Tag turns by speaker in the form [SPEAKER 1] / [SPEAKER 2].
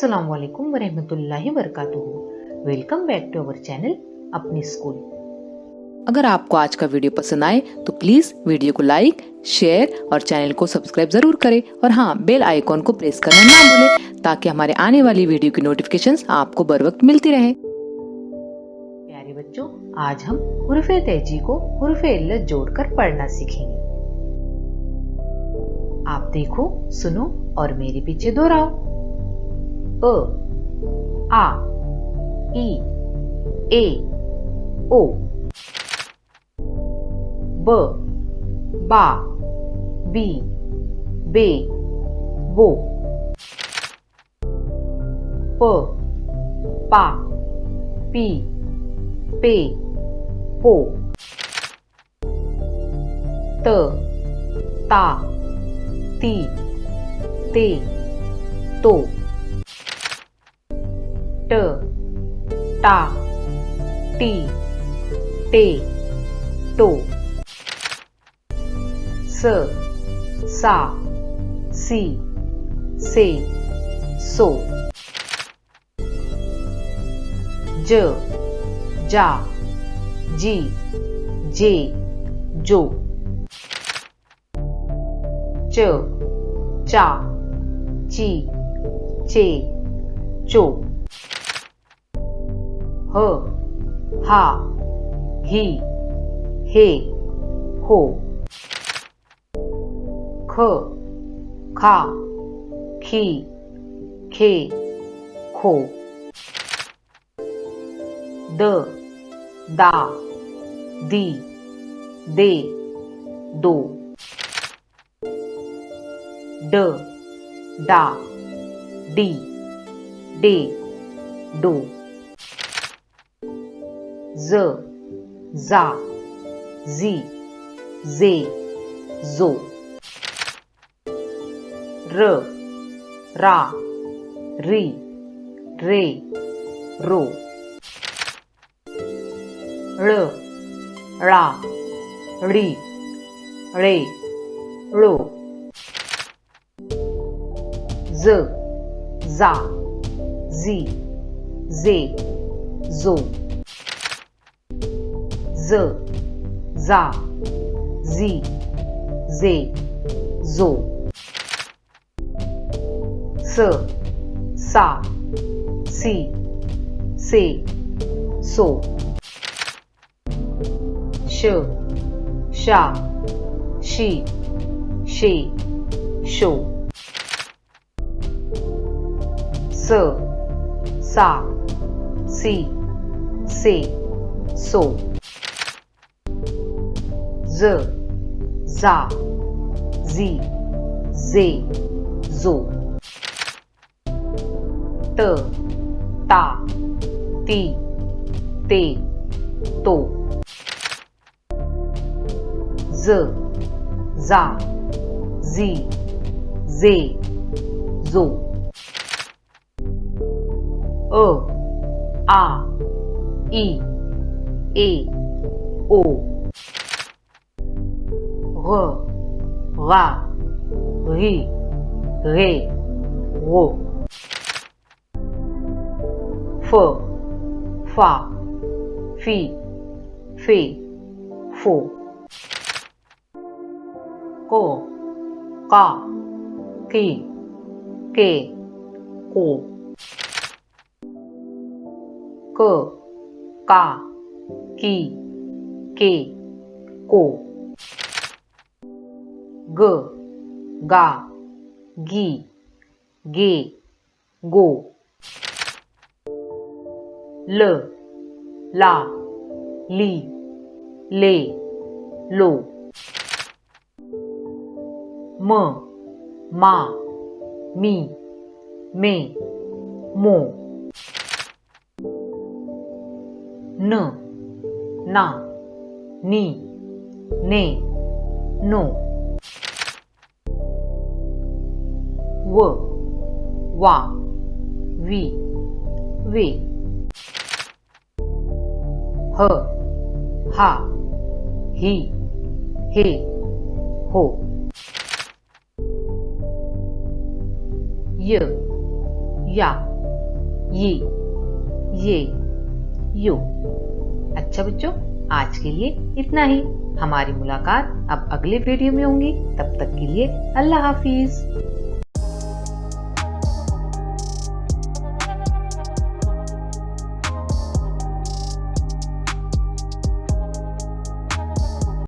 [SPEAKER 1] अस्सलामुअलैकुम वरहमतुल्लाहि वबरकातुहू। Welcome back to our channel अपनी स्कूल।
[SPEAKER 2] अगर आपको आज का वीडियो पसंद आए तो प्लीज वीडियो को लाइक, शेयर और चैनल को सब्सक्राइब जरूर करें और हाँ, बेल आइकॉन को प्रेस करना ना भूलें ताकि हमारे आने वाली वीडियो की नोटिफिकेशंस आपको बर वक्त मिलती रहे।
[SPEAKER 1] प्यारे बच्चों, आज हम हुरुफे तहजी को हुरुफे इल्लत जोड़कर पढ़ना सीखेंगे। आप देखो, सुनो और मेरे पीछे दोहराओ। अ, आ, ई, ए, ओ। ब, बा, बी, बे, बो। प, पा, पी, पे, पो। त, ता, ती, ते, तो। ट, टा, टी, टे, टो। स, सा, सी, से, सो। ज, जा, जी, जे, जो। च, चा, ची, चे, चो। ह, हा, ही, हे, हो। ख, खा, खी, खे, खो। द, दा, दी, दे, दो। ड, डा, डी, डे, डो। ज, जा, जी, जे, जो। र, रा, री, रे, रो। ळ, ळा, ळी, ळे, ळो। ज, जा, जी, जे, जो। ज, जा, जी, जे, जो। स, सा, सी, से, सो। श, शा, शी, शे, शो। स, सा, सी, से, सो। ज, जा, जी, जे, जो। त, ता, ती, ते, तो। ज, जा, जी, जे, जो। अ, आ, ई, ए, ओ। ग, गा, गी, गे, गो। फ, फा, फी, फे, फो। को, का, की, के, को। क, का, की, के, को। ग, गा, गी, गे, गो। ल, ला, ली, ले, लो। म, मा, मी, मे, मो। न, ना, नी, ने, नो। व, वा, वी, वे। ह, हा, ही, हे, हो। य, या, ये, यू। अच्छा बच्चों, आज के लिए इतना ही। हमारी मुलाकात अब अगले वीडियो में होंगी। तब तक के लिए अल्लाह हाफिज।